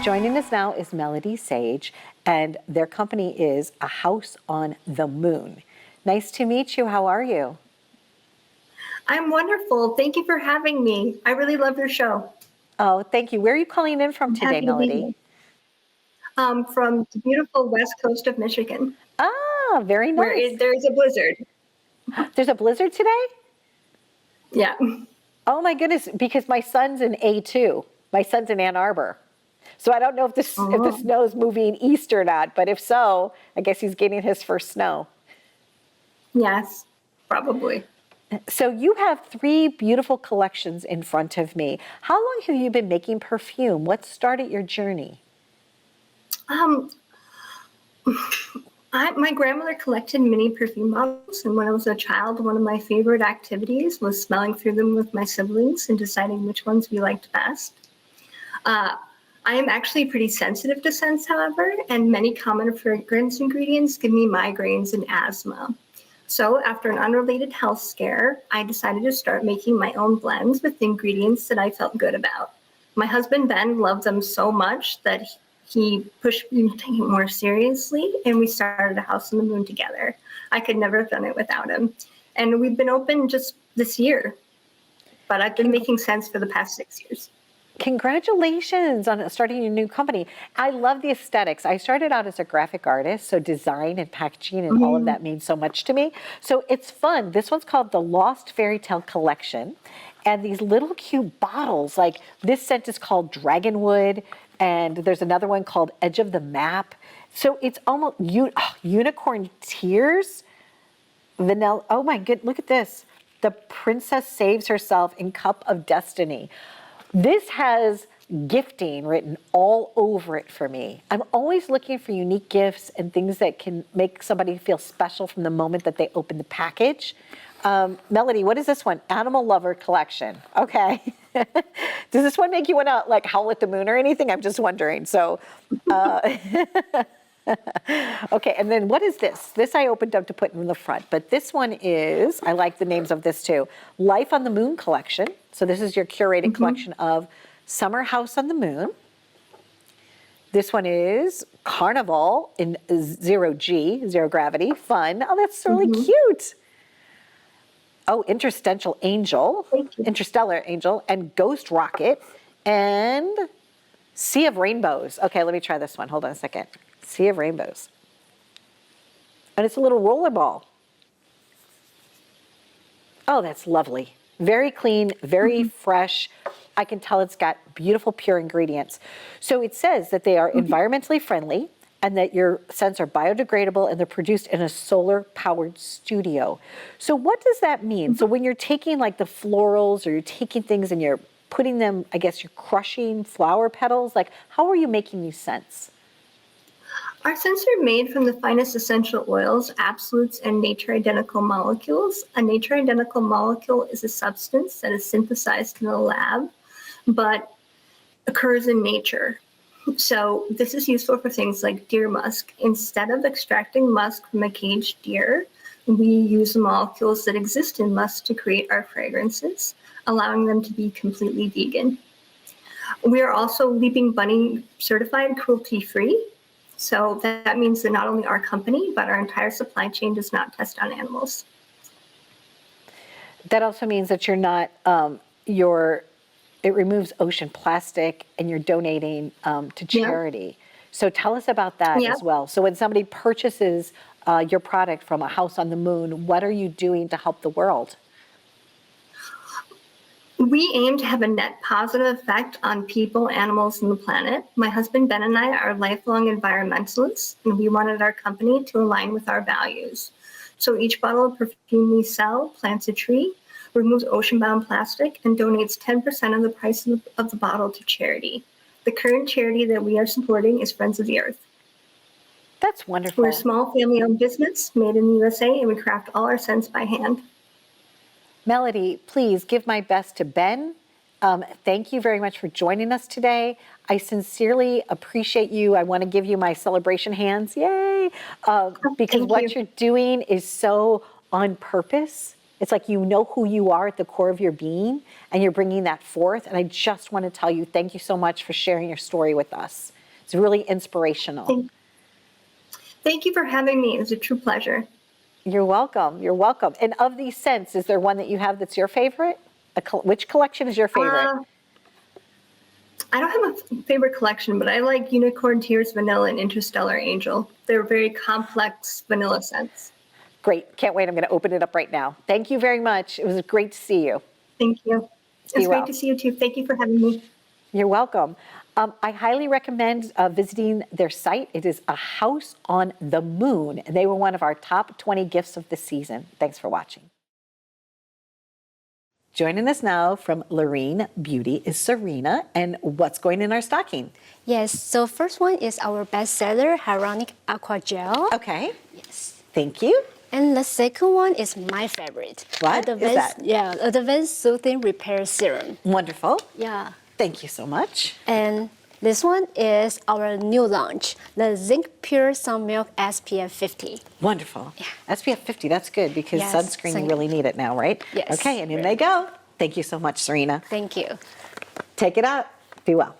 Joining us now is Melody Sage, and their company is A House on the Moon. Nice to meet you. How are you? I'm wonderful. Thank you for having me. I really love your show. Oh, thank you. Where are you calling in from today, Melody? From the beautiful west coast of Michigan. Ah, very nice. Where there's a blizzard. There's a blizzard today? Yeah. Oh my goodness, because my son's in A2. My son's in Ann Arbor. So I don't know if the snow is moving east or not, but if so, I guess he's getting his first snow. Yes, probably. So you have 3 beautiful collections in front of me. How long have you been making perfume? What started your journey? My grandmother collected mini perfume bottles, and when I was a child, one of my favorite activities was smelling through them with my siblings and deciding which ones we liked best. I am actually pretty sensitive to scents, however, and many common fragrance ingredients give me migraines and asthma. So after an unrelated health scare, I decided to start making my own blends with ingredients that I felt good about. My husband, Ben, loved them so much that he pushed me to take it more seriously, and we started a House on the Moon together. I could never have done it without him. And we've been open just this year, but I've been making sense for the past 6 years. Congratulations on starting your new company. I love the aesthetics. I started out as a graphic artist, so design and packaging and all of that means so much to me. So it's fun. This one's called the Lost Fairy Tale Collection. And these little cute bottles, like this scent is called Dragonwood, and there's another one called Edge of the Map. So it's almost unicorn tears, vanilla. Oh my good, look at this. The princess saves herself in Cup of Destiny. This has gifting written all over it for me. I'm always looking for unique gifts and things that can make somebody feel special from the moment that they open the package. Melody, what is this one? Animal Lover Collection. Okay. Does this one make you want to like howl at the moon or anything? I'm just wondering. So, okay, and then what is this? This I opened up to put in the front, but this one is, I like the names of this too, Life on the Moon Collection. So this is your curated collection of Summer House on the Moon. This one is Carnival in zero gravity, fun. Oh, that's really cute. Oh, Interstellar Angel, and Ghost Rocket, and Sea of Rainbows. Okay, let me try this one. Hold on a second. Sea of Rainbows. And it's a little roller ball. Oh, that's lovely. Very clean, very fresh. I can tell it's got beautiful, pure ingredients. So it says that they are environmentally friendly and that your scents are biodegradable and they're produced in a solar-powered studio. So what does that mean? So when you're taking like the florals or you're taking things and you're putting them, I guess you're crushing flower petals, like how are you making these scents? Our scents are made from the finest essential oils, absolutes, and nature-identical molecules. A nature-identical molecule is a substance that is synthesized in a lab, but occurs in nature. So this is useful for things like deer musk. Instead of extracting musk from a caged deer, we use the molecules that exist in musk to create our fragrances, allowing them to be completely vegan. We are also Leaping Bunny certified cruelty-free. So that means that not only our company, but our entire supply chain does not test on animals. That also means that you're not, it removes ocean plastic and you're donating to charity. So tell us about that as well. So when somebody purchases your product from a House on the Moon, what are you doing to help the world? We aim to have a net positive effect on people, animals, and the planet. My husband, Ben, and I are lifelong environmentalists, and we wanted our company to align with our values. So each bottle of perfume we sell plants a tree, removes ocean-bound plastic, and donates 10% of the price of the bottle to charity. The current charity that we are supporting is Friends of the Earth. That's wonderful. We're a small family-owned business made in the USA, and we craft all our scents by hand. Melody, please give my best to Ben. Thank you very much for joining us today. I sincerely appreciate you. I want to give you my celebration hands. Yay! Because what you're doing is so on purpose. It's like you know who you are at the core of your being, and you're bringing that forth. And I just want to tell you, thank you so much for sharing your story with us. It's really inspirational. Thank you for having me. It was a true pleasure. You're welcome. You're welcome. And of these scents, is there one that you have that's your favorite? Which collection is your favorite? I don't have a favorite collection, but I like Unicorn Tears Vanilla and Interstellar Angel. They're very complex vanilla scents. Great. Can't wait. I'm going to open it up right now. Thank you very much. It was great to see you. Thank you. It's great to see you too. Thank you for having me. You're welcome. I highly recommend visiting their site. It is a House on the Moon, and they were one of our top 20 gifts of the season. Thanks for watching. Joining us now from Lorene Beauty is Serena, and what's going in our stocking? Yes, so first one is our bestseller, Hyaluronic Aqua Gel. Okay. Yes. Thank you. And the second one is my favorite. What is that? Yeah, Advanced Soothing Repair Serum. Wonderful. Yeah. Thank you so much. And This one is our new launch, the Zinc Pure Sun Milk SPF 50. Wonderful. Yeah. SPF 50, that's good because Yes, sunscreen, you really need it now, right? Yes. Okay, and in they go. Thank you so much, Serena. Thank you. Take it out. Be well.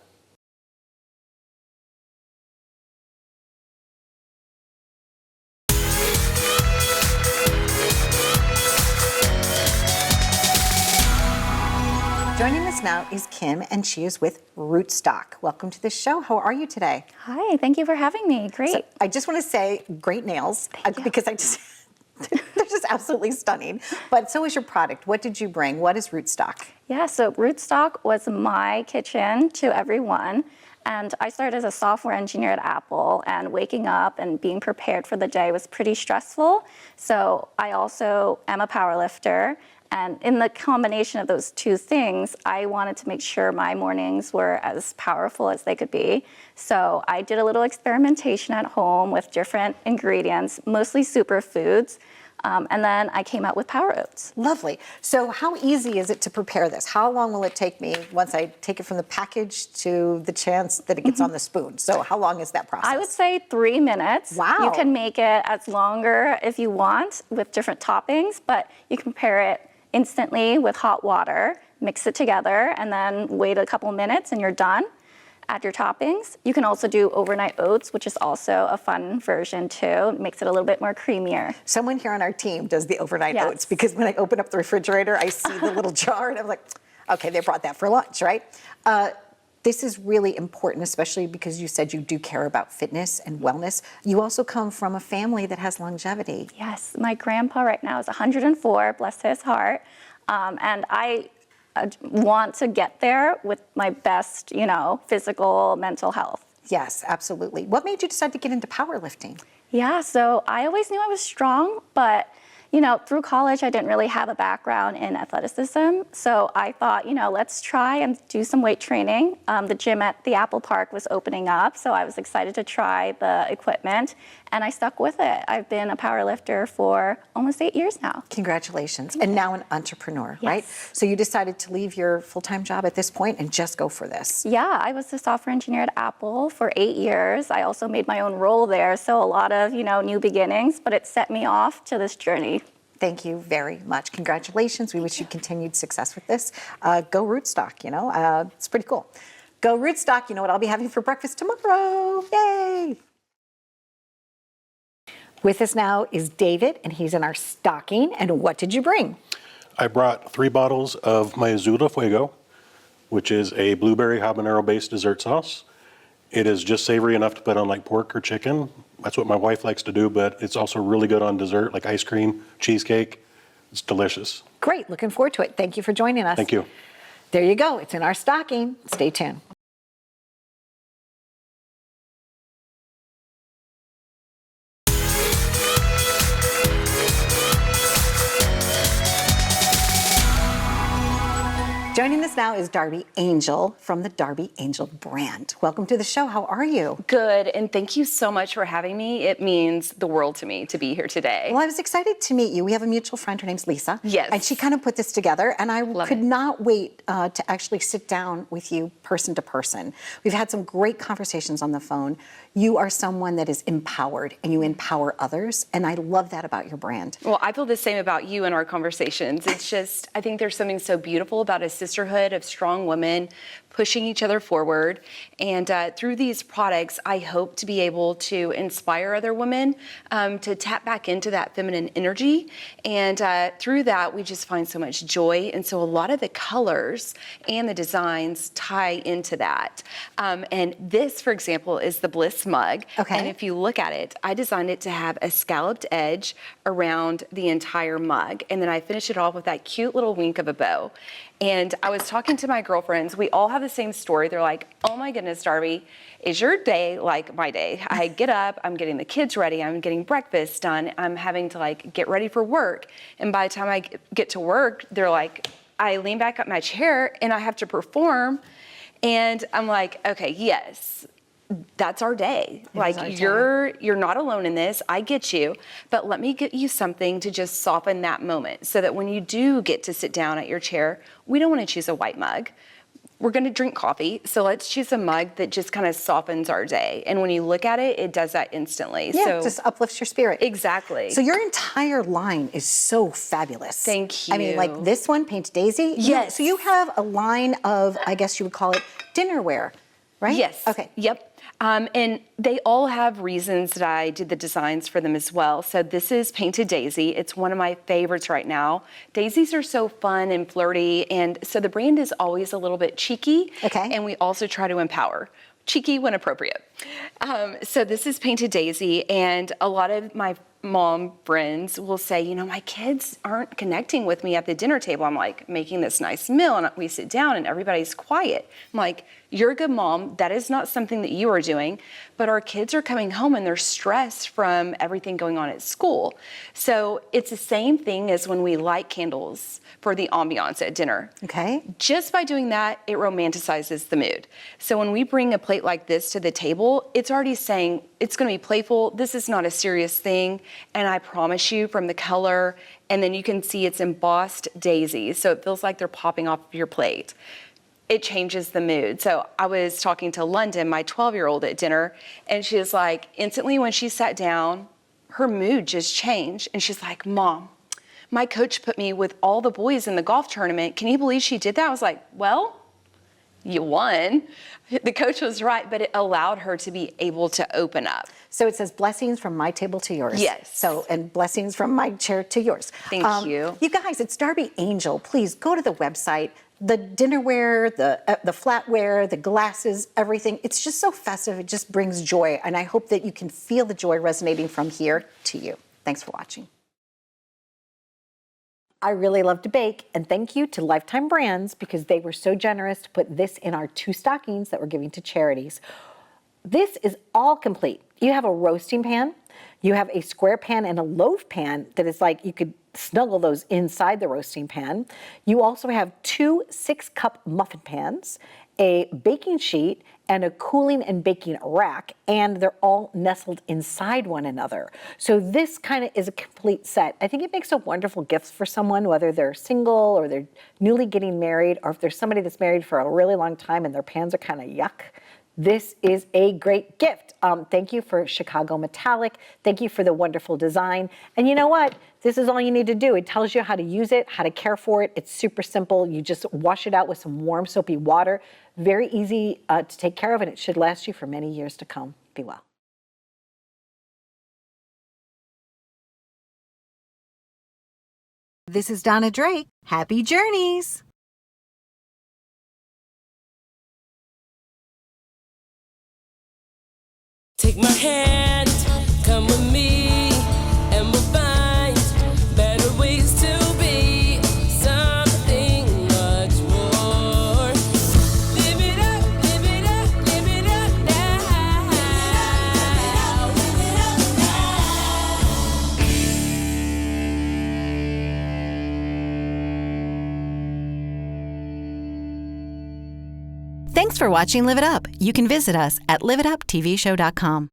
Joining us now is Kim, and she is with Rootstock. Welcome to the show. How are you today? Hi, thank you for having me. Great. So I just want to say, great nails, because I just they're just absolutely stunning. But so is your product. What did you bring? What is Rootstock? Yeah, so Rootstock was my kitchen to everyone. And I started as a software engineer at Apple, and waking up and being prepared for the day was pretty stressful. So I also am a power lifter. And in the combination of those two things, I wanted to make sure my mornings were as powerful as they could be. So I did a little experimentation at home with different ingredients, mostly superfoods. And then I came out with Power Oats. Lovely. So how easy is it to prepare this? How long will it take me once I take it from the package to the chance that it gets on the spoon? So how long is that process? I would say 3 minutes. Wow. You can make it as longer if you want with different toppings, but you can prepare it instantly with hot water, mix it together, and then wait a couple minutes and you're done. Add your toppings. You can also do overnight oats, which is also a fun version too. It makes it a little bit more creamier. Someone here on our team does the overnight oats, because when I open up the refrigerator, I see the little jar and I'm like, okay, they brought that for lunch, right? This is really important, especially because you said you do care about fitness and wellness. You also come from a family that has longevity. Yes, my grandpa right now is 104, bless his heart. And I want to get there with my best, physical, mental health. Yes, absolutely. What made you decide to get into powerlifting? Yeah, so I always knew I was strong, but through college, I didn't really have a background in athleticism. So I thought, let's try and do some weight training. The gym at the Apple Park was opening up, so I was excited to try the equipment, and I stuck with it. I've been a power lifter for almost 8 years now. Congratulations. And now an entrepreneur, right? So you decided to leave your full-time job at this point and just go for this. Yeah, I was a software engineer at Apple for 8 years. I also made my own role there, so a lot of, new beginnings, but it set me off to this journey. Thank you very much. Congratulations. We wish you continued success with this. Go Rootstock, it's pretty cool. Go Rootstock. You know what I'll be having for breakfast tomorrow. Yay! With us now is David, and he's in our stocking. And what did you bring? I brought 3 bottles of my Azul Fuego, which is a blueberry habanero-based dessert sauce. It is just savory enough to put on like pork or chicken. That's what my wife likes to do, but it's also really good on dessert, like ice cream, cheesecake. It's delicious. Great. Looking forward to it. Thank you for joining us. Thank you. There you go. It's in our stocking. Stay tuned. Joining us now is Darbie Angell from the Darbie Angell brand. Welcome to the show. How are you? Good, and thank you so much for having me. It means the world to me to be here today. Well, I was excited to meet you. We have a mutual friend. Her name's Lisa. Yes. And she kind of put this together, and I could not wait to actually sit down with you person to person. We've had some great conversations on the phone. You are someone that is empowered, and you empower others, and I love that about your brand. Well, I feel the same about you in our conversations. It's just, I think there's something so beautiful about a sisterhood of strong women pushing each other forward. And through these products, I hope to be able to inspire other women to tap back into that feminine energy. And through that, we just find so much joy. And so a lot of the colors and the designs tie into that. And this, for example, is the Bliss mug. Okay. And if you look at it, I designed it to have a scalloped edge around the entire mug. And then I finish it off with that cute little wink of a bow. And I was talking to my girlfriends. We all have the same story. They're like, oh my goodness, Darbie, is your day like my day? I get up, I'm getting the kids ready, I'm getting breakfast done, I'm having to get ready for work. And by the time I get to work, they're like, I lean back up my chair and I have to perform. And I'm like, okay, yes. That's our day. You're not alone in this. I get you, but let me get you something to just soften that moment so that when you do get to sit down at your chair, we don't want to choose a white mug. we're going to drink coffee, so let's choose a mug that just kind of softens our day. And when you look at it, it does that instantly. Yeah, So just uplifts your spirit. Exactly. So your entire line is so fabulous. Thank you. I mean, like this one, Paige Daisy. Yes. So you have a line of, I guess you would call it dinnerware, right? Yes. Okay. Yep. And they all have reasons that I did the designs for them as well. So this is Painted Daisy. It's one of my favorites right now. Daisies are so fun and flirty, and so the brand is always a little bit cheeky. Okay. And we also try to empower. Cheeky when appropriate. So this is Painted Daisy, and a lot of my mom friends will say, you know, my kids aren't connecting with me at the dinner table. I'm like making this nice meal and we sit down and everybody's quiet. I'm like, you're a good mom. That is not something that you are doing, but our kids are coming home and they're stressed from everything going on at school. So it's the same thing as when we light candles for the ambiance at dinner. Okay. Just by doing that, it romanticizes the mood. So when we bring a plate like this to the table, it's already saying it's going to be playful. This is not a serious thing. And I promise you, from the color, and then you can see it's embossed daisies. So it feels like they're popping off of your plate. It changes the mood. So I was talking to London, my 12-year-old, at dinner, and she was like, instantly when she sat down, her mood just changed. And she's like, Mom, my coach put me with all the boys in the golf tournament. Can you believe she did that? I was like, well, you won. The coach was right, but it allowed her to be able to open up. So it says blessings from my table to yours. Yes. So, and blessings from my chair to yours. Thank you. You guys, it's Darbie Angell. Please go to the website. The dinnerware, the flatware, the glasses, everything. It's just so festive. It just brings joy. And I hope that you can feel the joy resonating from here to you. Thanks for watching. I really love to bake, and thank you to Lifetime Brands because they were so generous to put this in our 2 stockings that we're giving to charities. This is all complete. You have a roasting pan, you have a square pan and a loaf pan that is like you could snuggle those inside the roasting pan. You also have 2 6-cup muffin pans, a baking sheet, and a cooling and baking rack, and they're all nestled inside one another. So this kind of is a complete set. I think it makes a wonderful gift for someone, whether they're single or they're newly getting married, or if there's somebody that's married for a really long time and their pans are kind of yuck. This is a great gift. Thank you for Chicago Metallic. Thank you for the wonderful design. And you know what? This is all you need to do. It tells you how to use it, how to care for it. It's super simple. You just wash it out with some warm soapy water. Very easy to take care of, and it should last you for many years to come. Be well. This is Donna Drake. Happy journeys. Take my hand, come with me, and we'll find better ways to be something much more. Live it up, live it up, live it up now. Live it up Thanks for watching Live It Up. You can visit us at liveituptvshow.com.